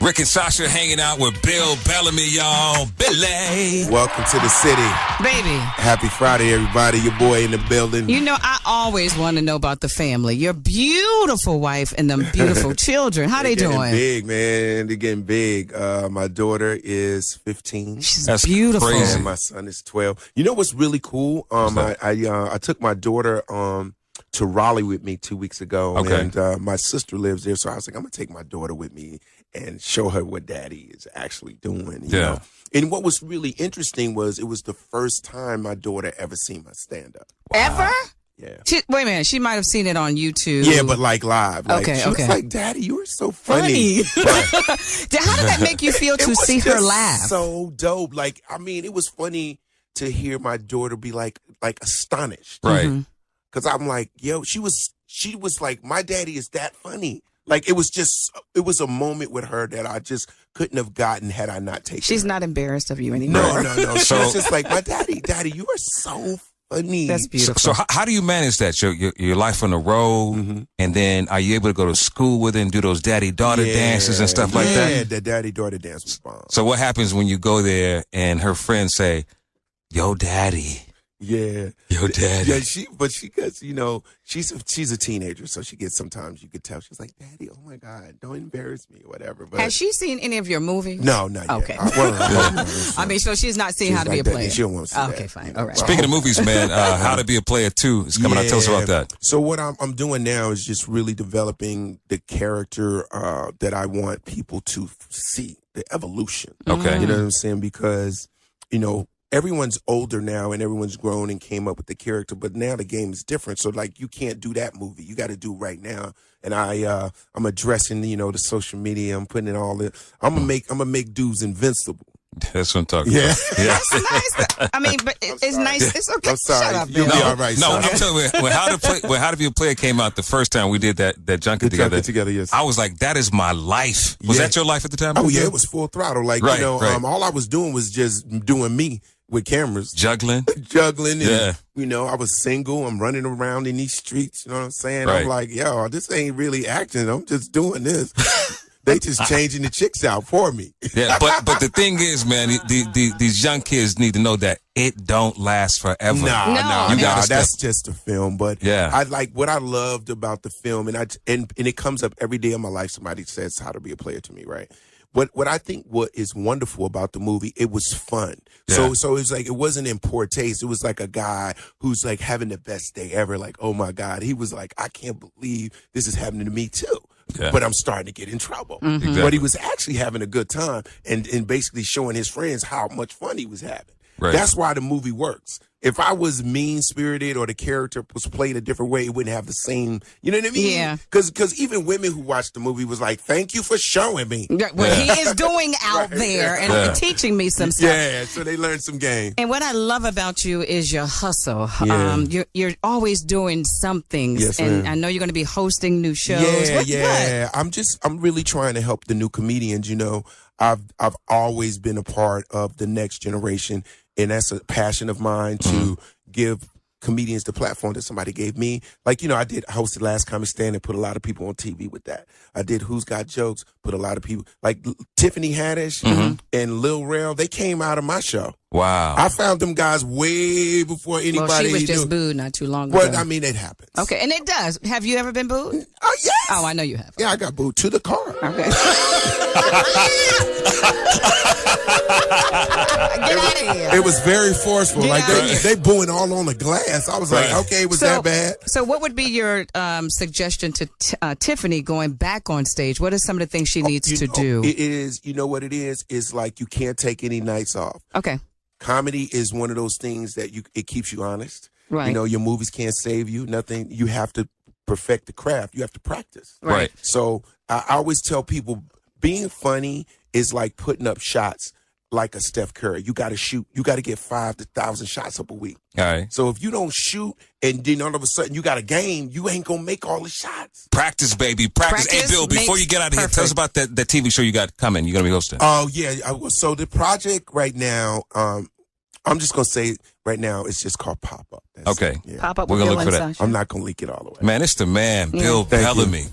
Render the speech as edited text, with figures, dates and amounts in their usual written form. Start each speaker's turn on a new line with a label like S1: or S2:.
S1: Rick and Sasha hanging out with Bill Bellamy, y'all. Billy.
S2: Welcome to the city.
S3: Baby.
S2: Happy Friday, everybody. Your boy in the building.
S3: You know, I always want to know about the family. Your beautiful wife and them beautiful children. How they doing?
S2: Big, man. They're getting big. My daughter is 15.
S3: That's beautiful.
S1: Crazy.
S2: And my son is 12. You know what's really cool? I took my daughter to Raleigh with me 2 weeks ago.
S1: Okay.
S2: And my sister lives there, so I was like, I'm going to take my daughter with me and show her what daddy is actually doing. You know? And what was really interesting was it was the first time my daughter ever seen my stand-up.
S3: Wow. Ever?
S2: Yeah.
S3: Wait a minute. She might have seen it on YouTube.
S2: Yeah, but like live. Like,
S3: okay,
S2: she was like, Daddy, you were so funny.
S3: How did that make you feel to see her laugh?
S2: So dope. Like, I mean, it was funny to hear my daughter be like astonished.
S1: Right.
S3: Mm-hmm.
S2: Because I'm like, yo, she was like, my daddy is that funny. Like, it was a moment with her that I just couldn't have gotten had I not taken
S3: She's
S2: her.
S3: not embarrassed of you anymore.
S2: No. She was just like, my daddy, you are so funny.
S3: That's beautiful.
S1: So how do you manage that? Your life on the road, and then are you able to go to school with her and do those daddy-daughter dances and stuff like that?
S2: Yeah, the daddy-daughter dance was fun.
S1: So what happens when you go there and her friends say, yo, daddy?
S2: Yeah.
S1: Yo, daddy.
S2: Yeah, she gets, you know, she's a teenager, so she gets, sometimes you could tell, she's like, Daddy, oh my God, don't embarrass me or whatever. But
S3: has she seen any of your movies?
S2: No, not yet.
S3: Okay.
S2: I
S3: mean, so she's not seeing how to be a player.
S2: She don't want to see that.
S3: Okay, fine. All right.
S1: Speaking of movies, man, How to Be a Player 2 is coming out. Tell us about that.
S2: So what I'm doing now is just really developing the character that I want people to see, the evolution.
S1: Okay.
S2: You know what I'm saying? Because, you know, everyone's older now and everyone's grown and came up with the character, but now the game is different. So like, you can't do that movie. You got to do right now. And I'm addressing, you know, the social media. I'm putting it all in. I'm gonna make dudes invincible.
S1: That's what I'm talking about. Yeah.
S3: That's nice. I mean, but it's nice. It's okay.
S2: I'm sorry.
S3: Shut up,
S2: You'll
S3: Bill.
S2: be all right.
S1: No,
S2: son.
S1: I'm telling you, when How to Be a Player came out the first time we did that junket together.
S2: Yes.
S1: I was like, that is my life. Was that your life at the time?
S2: Oh yeah, it was full throttle. Like,
S1: right,
S2: you know,
S1: right.
S2: all I was doing was just doing me with cameras.
S1: Juggling.
S2: And, you know, I was single. I'm running around in these streets. You know what I'm saying?
S1: Right.
S2: I'm like, yo, this ain't really acting. I'm just doing this. They just changing the chicks out for me.
S1: Yeah, but the thing is, man, these young kids need to know that it don't last forever.
S2: No,
S1: that's
S2: just a film. But
S1: yeah,
S2: I like what I loved about the film, and it comes up every day of my life. Somebody says How to Be a Player to me, right? What I think what is wonderful about the movie, it was fun.
S1: Yeah.
S2: So it's like, it wasn't in poor taste. It was like a guy who's like having the best day ever. Like, oh my God, he was like, I can't believe this is happening to me too.
S1: Yeah.
S2: But I'm starting to get in trouble.
S1: Exactly.
S2: But he was actually having a good time and basically showing his friends how much fun he was having.
S1: Right.
S2: That's why the movie works. If I was mean-spirited or the character was played a different way, it wouldn't have the same, you know what I mean?
S3: Yeah.
S2: Because even women who watched the movie was like, thank you for showing me.
S3: What he is doing out there and teaching me some stuff.
S2: Yeah, so they learned some game.
S3: And what I love about you is your hustle.
S2: Yeah.
S3: You're always doing something.
S2: Yes,
S3: and
S2: ma'am.
S3: I know you're going to be hosting new shows.
S2: Yeah. I'm really trying to help the new comedians. You know, I've always been a part of the next generation, and that's a passion of mine to give comedians the platform that somebody gave me. Like, you know, I hosted Last Comic Stand and put a lot of people on TV with that. I did Who's Got Jokes, put a lot of people, like Tiffany Haddish and Lil Rel, they came out of my show.
S1: Wow.
S2: I found them guys way before anybody
S3: Well, she was just
S2: knew.
S3: booed not too long ago.
S2: Well, I mean, it happens.
S3: Okay, and it does. Have you ever been booed?
S2: Oh, yes.
S3: Oh, I know you have.
S2: Yeah, I got booed to the car.
S3: Okay. Get out of here.
S2: It was very forceful.
S3: Get
S2: like
S3: out.
S2: they booing all on the glass. I was like, okay, was that bad?
S3: So what would be your suggestion to Tiffany going back on stage? What are some of the things she needs to do?
S2: It is, you know what it is like you can't take any nights off.
S3: Okay.
S2: Comedy is one of those things that it keeps you honest.
S3: Right.
S2: You know, your movies can't save you. Nothing. You have to perfect the craft. You have to practice.
S1: Right.
S2: So I always tell people being funny is like putting up shots like a Steph Curry. You got to shoot. You got to get 5,000 to 1,000 shots up a week.
S1: All right.
S2: So if you don't shoot and then all of a sudden you got a game, you ain't going to make all the shots.
S1: Practice, baby. Practice. Hey, Bill, before you get out of here, tell us about that TV show you got coming. You're going to be hosting.
S2: Oh, yeah. So the project right now, I'm just going to say right now, it's just called Pop Up.
S1: Okay.
S2: Yeah.
S3: Pop Up
S1: We're
S3: with
S1: gonna
S3: Bill
S1: look
S3: and
S1: for that.
S3: Sasha.
S2: I'm not going to leak it all the way.
S1: Man, it's the man, Bill
S2: Thank you.
S1: Bellamy.